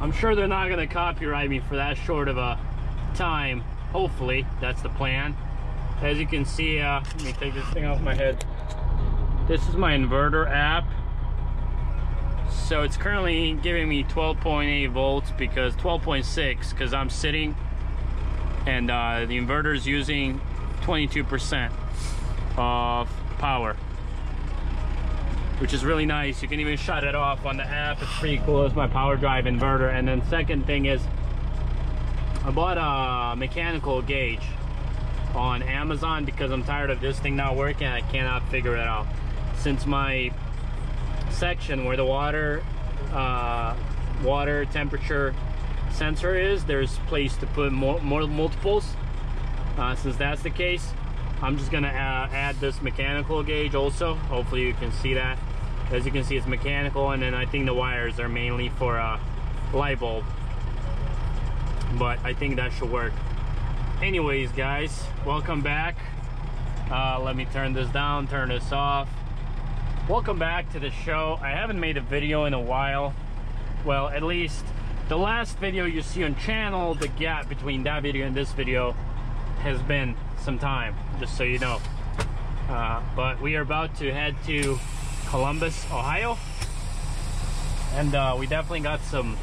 I'm sure they're not gonna copyright me for that short of a time. Hopefully, that's the plan. As you can see, let me take this thing off my head. This is my inverter app. So it's currently giving me 12.8 volts because 12.6 because I'm sitting, and the inverter is using 22% of power, which is really nice. You can even shut it off on the app. It's pretty cool. It's my power drive inverter. And then second thing is, I bought a mechanical gauge on Amazon because I'm tired of this thing not working. I cannot figure it out. Since my section where the water temperature sensor is, there's place to put more multiples. Since that's the case, I'm just gonna add this mechanical gauge also. Hopefully you can see that. As you can see, it's mechanical, and then I think the wires are mainly for a light bulb, but I think that should work. Anyways, guys, welcome back. Let me turn this down, turn this off. Welcome back to the show. I haven't made a video in a while. Well, at least the last video you see on channel, the gap between that video and this video has been some time, just so you know. But we are about to head to Columbus, Ohio, and we definitely got some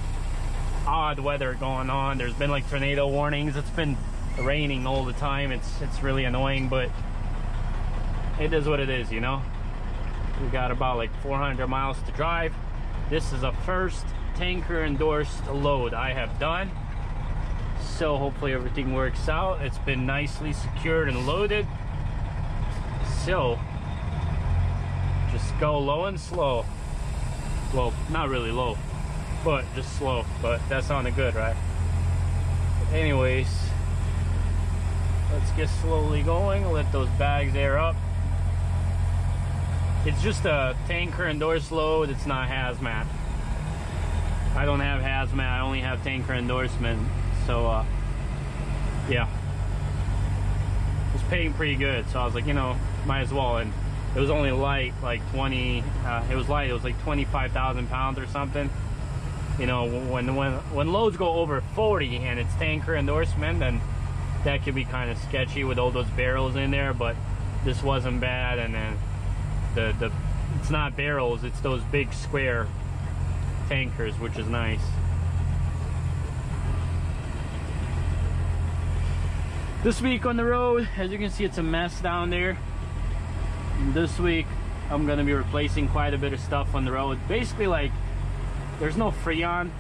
odd weather going on. There's been like tornado warnings. It's been raining all the time. It's really annoying, but it is what it is, you know. We got about like 400 miles to drive. This is a first tanker endorsed load I have done, so hopefully everything works out. It's been nicely secured and loaded, so just go low and slow. Well, not really low, but just slow. But that sounded good, right? Anyways, let's get slowly going. Let those bags air up. It's just a tanker endorsed load. It's not hazmat. I don't have hazmat. I only have tanker endorsement. So yeah, it's paying pretty good. So I was like, you know, might as well. And it was only light, like 20. It was light. It was like 25,000 pounds or something. You know, when loads go over 40 and it's tanker endorsement, then that could be kind of sketchy with all those barrels in there. But this wasn't bad. And then it's not barrels, it's those big square tankers, which is nice. This week on the road, as you can see, it's a mess down there. This week I'm gonna be replacing quite a bit of stuff on the road. Basically, like, there's no Freon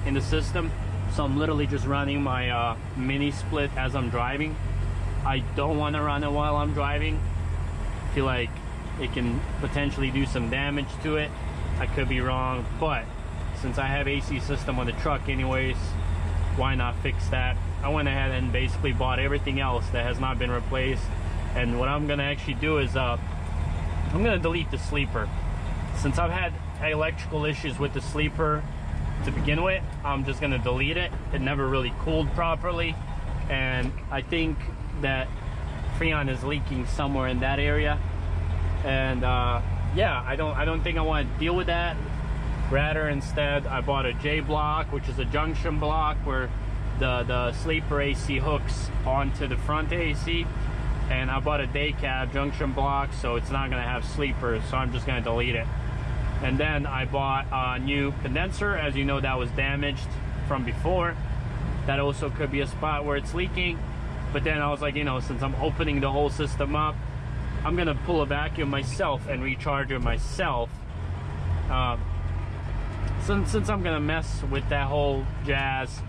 in the system, so I'm literally just running my mini split as I'm driving. I don't want to run it while I'm driving. I feel like it can potentially do some damage to it. I could be wrong, but since I have AC system on the truck anyways, why not fix that? I went ahead and basically bought everything else that has not been replaced, and what I'm gonna actually do is I'm gonna delete the sleeper. Since I've had electrical issues with the sleeper to begin with, I'm just gonna delete it. It never really cooled properly, and I think that Freon is leaking somewhere in that area. And yeah, I don't think I want to deal with that. Rather, instead, I bought a J block, which is a junction block where the sleeper AC hooks onto the front AC, and I bought a day cab junction block, so it's not gonna have sleepers, so I'm just gonna delete it. And then I bought a new condenser. As you know, that was damaged from before. That also could be a spot where it's leaking. But then I was like, you know, since I'm opening the whole system up, I'm gonna pull a vacuum myself and recharge it myself. Since I'm gonna mess with that whole jazz,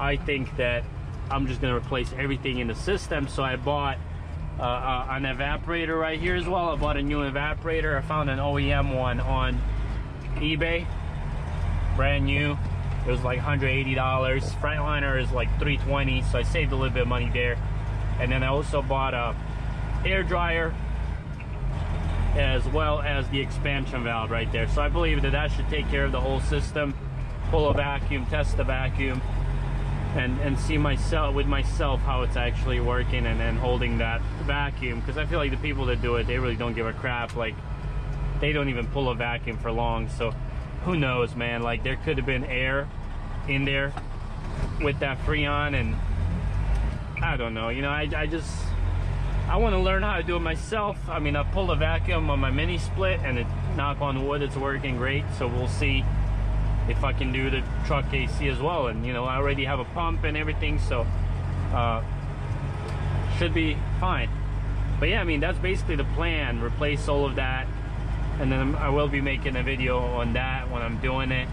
I think that I'm just gonna replace everything in the system. So I bought an evaporator right here as well. I bought a new evaporator. I found an OEM one on eBay, brand new. It was like $180. Freightliner is like $320, so I saved a little bit of money there. And then I also bought a air dryer, as well as the expansion valve right there. So I believe that that should take care of the whole system. Pull a vacuum, test the vacuum, and see with myself how it's actually working, and then holding that vacuum, because I feel like the people that do it, they really don't give a crap. Like, they don't even pull a vacuum for long. So who knows, man? Like, there could have been air in there with that Freon, and I don't know, you know, I want to learn how to do it myself. I mean, I pulled a vacuum on my mini split, and it, knock on wood, it's working great. So we'll see if I can do the truck AC as well. And you know, I already have a pump and everything, so should be fine. But yeah, I mean, that's basically the plan. Replace all of that, and then I will be making a video on that when I'm doing it.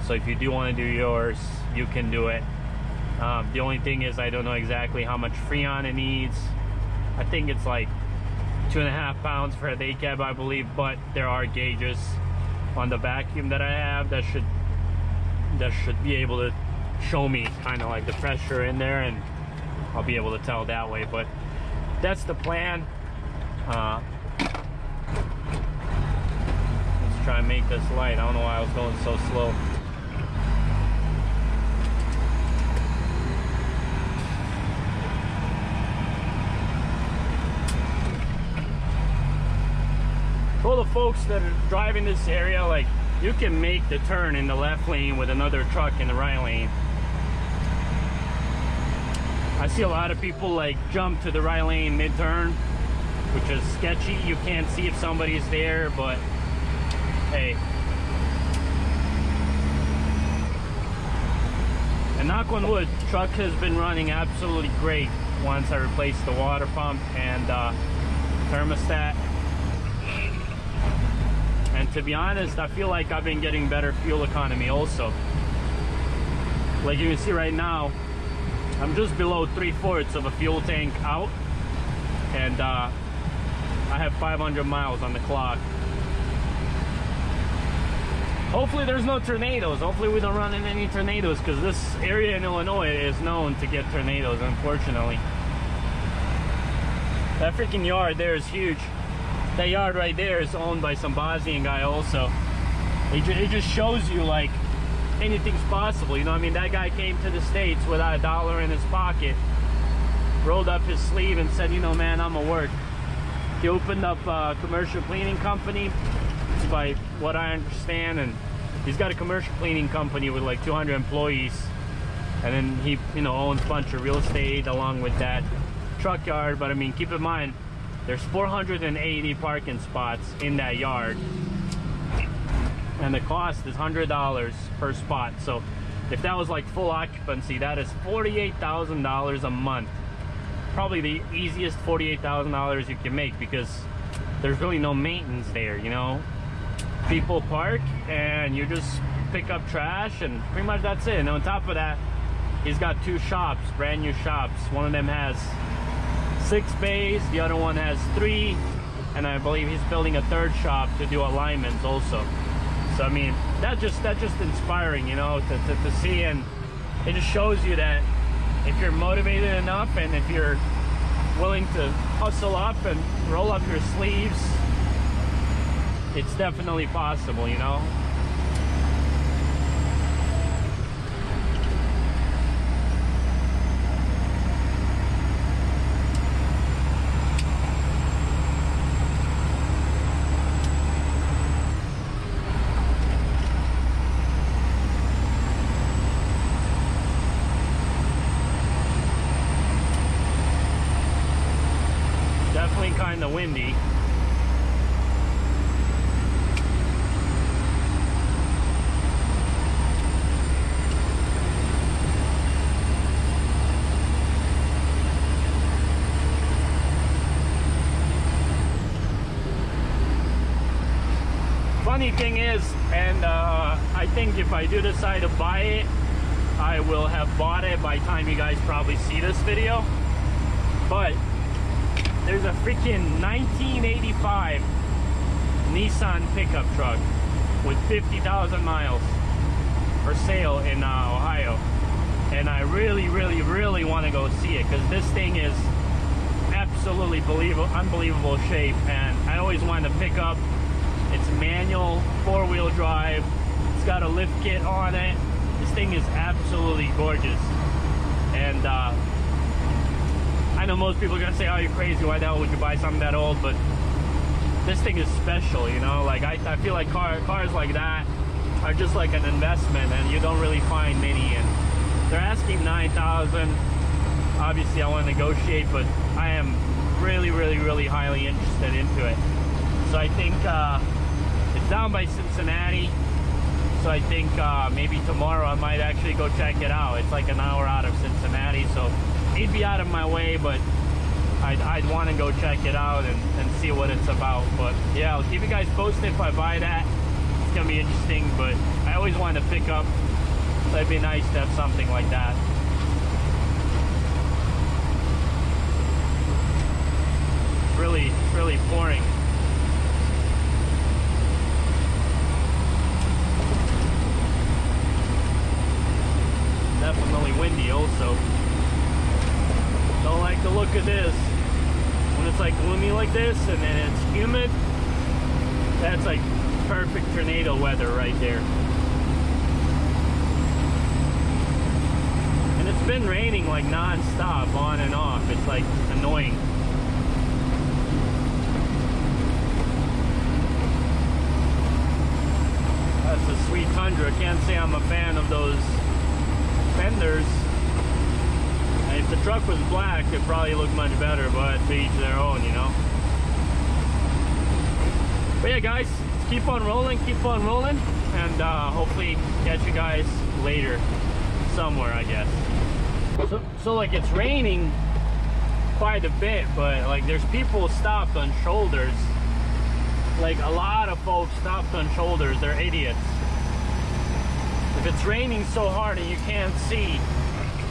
So if you do want to do yours, you can do it. The only thing is, I don't know exactly how much Freon it needs. I think it's like 2.5 pounds for a day cab, I believe, but there are gauges on the vacuum that I have that should be able to show me kind of like the pressure in there, and I'll be able to tell that way. But that's the plan. Let's try and make this light. I don't know why I was going so slow. For the folks that are driving this area, like, you can make the turn in the left lane with another truck in the right lane. I see a lot of people like jump to the right lane mid-turn, which is sketchy. You can't see if somebody's there, but hey. And knock on wood, truck has been running absolutely great once I replaced the water pump and thermostat. And to be honest, I feel like I've been getting better fuel economy also. Like you can see right now, I'm just below 3/4 of a fuel tank out, and I have 500 miles on the clock. Hopefully there's no tornadoes. Hopefully we don't run into any tornadoes, because this area in Illinois is known to get tornadoes, unfortunately. That freaking yard there is huge. That yard right there is owned by some Bosnian guy also. It just shows you like anything's possible, you know. I mean, that guy came to the States without $1 in his pocket, rolled up his sleeve and said, you know, man, I'm gonna work. He opened up a commercial cleaning company, by what I understand, and he's got a commercial cleaning company with like 200 employees, and then he, you know, owns a bunch of real estate along with that truck yard. But I mean, keep in mind, there's 480 parking spots in that yard, and the cost is $100 per spot. So if that was like full occupancy, that is $48,000 a month. Probably the easiest $48,000 you can make, because there's really no maintenance there, you know. People park and you just pick up trash, and pretty much that's it. And on top of that, he's got 2 shops, brand new shops. One of them has 6 bays, the other one has 3, and I believe he's building a 3rd shop to do alignments also. So I mean, that's just inspiring, you know, to see. And it just shows you that if you're motivated enough, and if you're willing to hustle up and roll up your sleeves, it's definitely possible, you know. Definitely kind of windy. Funny thing is, and I think if I do decide to buy it, I will have bought it by the time you guys probably see this video. But there's a freaking 1985 Nissan pickup truck with 50,000 miles for sale in Ohio, and I really want to go see it, because this thing is absolutely unbelievable shape, and I always wanted to pick up. It's manual, 4-wheel drive. It's got a lift kit on it. This thing is absolutely gorgeous. And I know most people are gonna say, oh, you're crazy, why the hell would you buy something that old? But this thing is special, you know. Like I feel like cars like that, are just like an investment, and you don't really find many. And they're asking 9,000. Obviously, I want to negotiate, but I am really highly interested into it. So I think it's down by Cincinnati. So I think maybe tomorrow I might actually go check it out. It's like an hour out of Cincinnati, so it'd be out of my way, but I'd want to go check it out and see what it's about. But yeah, I'll keep you guys posted if I buy that. It's gonna be interesting, but I always want to pick up, so it'd be nice to have something like that. Really pouring. Definitely windy also. Don't like the look of this. When it's like gloomy like this and then it's humid, that's like perfect tornado weather right there. And it's been raining like non-stop, on and off. It's like annoying. That's a sweet Tundra. Can't say I'm a fan of those fenders. And if the truck was black, it'd probably look much better, but to each their own, you know. But yeah, guys, keep on rolling, and hopefully catch you guys later somewhere, I guess. So like it's raining quite a bit, but like there's people stopped on shoulders. Like a lot of folks stopped on shoulders. They're idiots. If it's raining so hard and you can't see,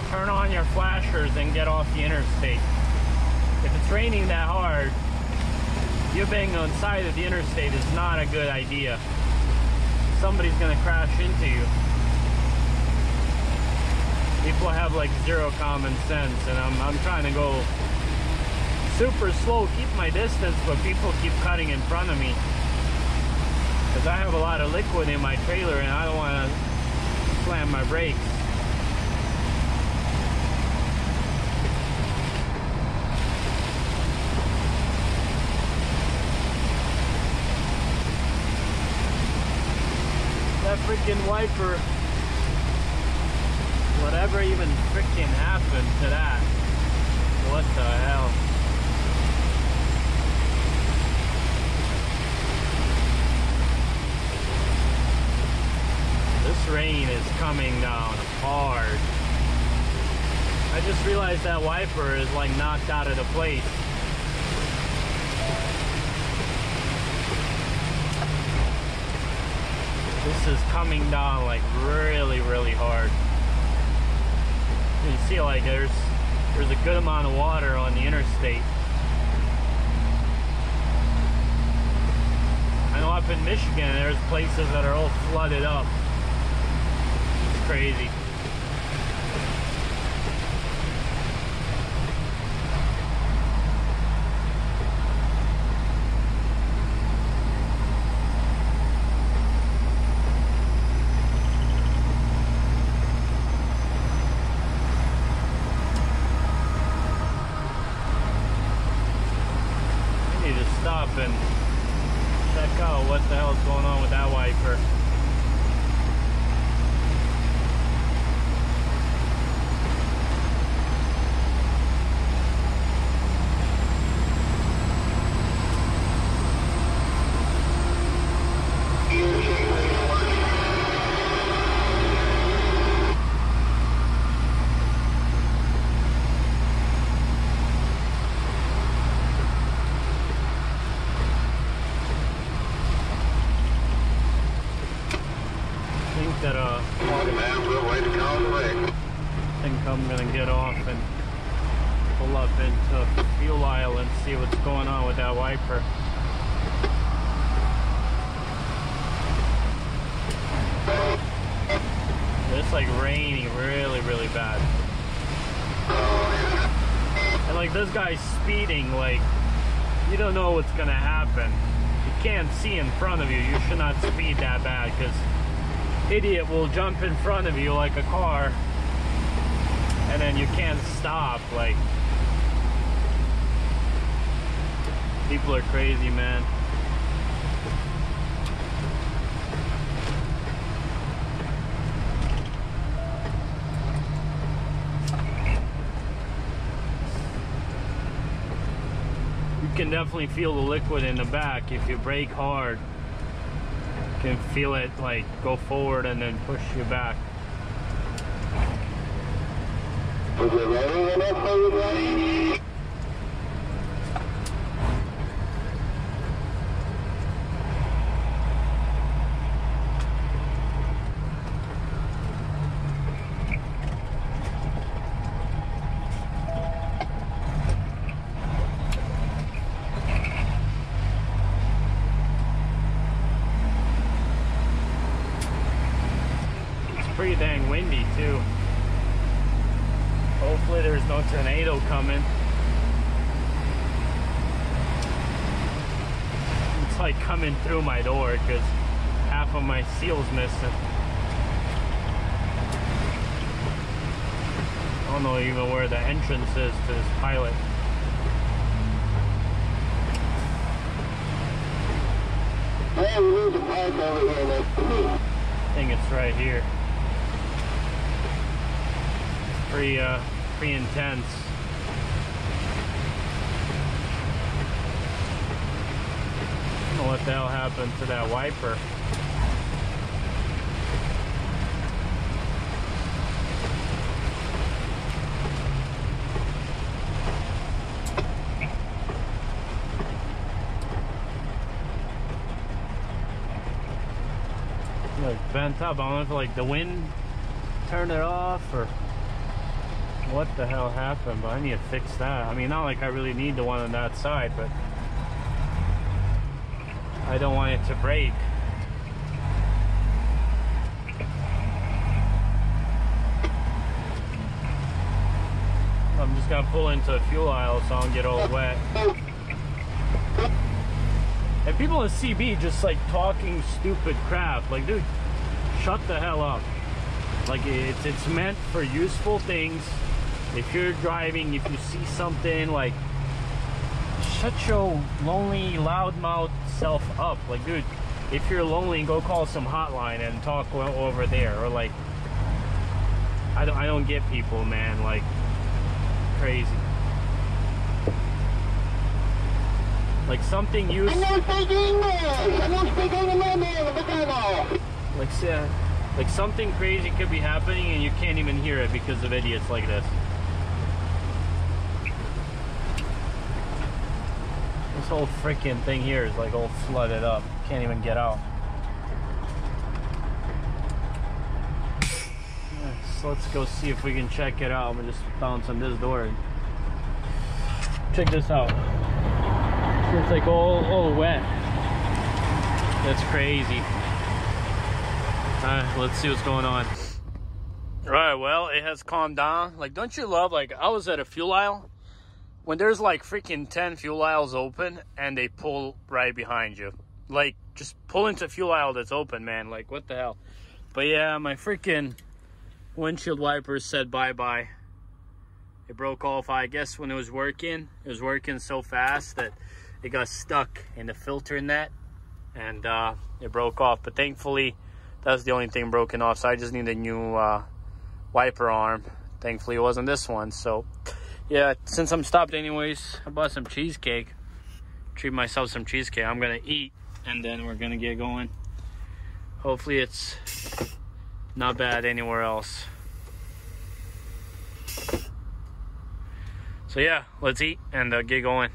turn on your flashers and get off the interstate. If it's raining that hard, you being on the side of the interstate is not a good idea. Somebody's gonna crash into you. People have like zero common sense, and I'm trying to go super slow, keep my distance, but people keep cutting in front of me. Because I have a lot of liquid in my trailer and I don't want to slam my brakes. That freaking wiper, whatever even freaking happened to that? What the hell? This rain is coming down hard. I just realized that wiper is like knocked out of the place. This is coming down like really hard. You can see like there's a good amount of water on the interstate. I know up in Michigan there's places that are all flooded up. It's crazy. And check out what the hell is going on with that wiper. I think I'm gonna get off and pull up into fuel aisle and see what's going on with that wiper. It's like raining really bad. And like this guy's speeding, like you don't know what's gonna happen. You can't see in front of you. You should not speed that bad, because idiot will jump in front of you like a car and then you can't stop. Like, people are crazy, man. can definitely feel the liquid in the back. If you brake hard, you can feel it like go forward and then push you back. Is it ready enough for you, buddy? Pretty dang windy too. Hopefully there's no tornado coming. It's like coming through my door because half of my seal's missing. I don't know even where the entrance is to this pilot. Hey, we need to park over here next to me. I think it's right here. Pretty intense. I don't know what the hell happened to that wiper. Like bent up. I don't know if like the wind turned it off or what the hell happened, but I need to fix that. I mean, not like I really need the one on that side, but I don't want it to break. I'm just gonna pull into a fuel aisle so I don't get all wet. And people in CB just like talking stupid crap. Like, dude, shut the hell up. Like, it's meant for useful things. If you're driving, if you see something, like, shut your lonely, loudmouth self up. Like, dude, if you're lonely, go call some hotline and talk over there. Or like, I don't get people, man. Like, crazy. Like something useful. I don't speak English. I don't speak English. Like something crazy could be happening and you can't even hear it because of idiots like this. This whole freaking thing here is like all flooded up. Can't even get out. So let's go see if we can check it out. I'm gonna just bounce on this door. Check this out. It's like all wet. That's crazy. Alright, let's see what's going on. Alright, well, it has calmed down. Like, don't you love, like, I was at a fuel aisle. When there's like freaking 10 fuel aisles open and they pull right behind you. Like, just pull into a fuel aisle that's open, man. Like, what the hell? But yeah, my freaking windshield wipers said bye-bye. It broke off, I guess, when it was working so fast that it got stuck in the filter net and it broke off. But thankfully, that's the only thing broken off. So I just need a new wiper arm. Thankfully, it wasn't this one. So yeah, since I'm stopped anyways, I bought some cheesecake. Treat myself some cheesecake. I'm gonna eat and then we're gonna get going. Hopefully it's not bad anywhere else. So yeah, let's eat and get going.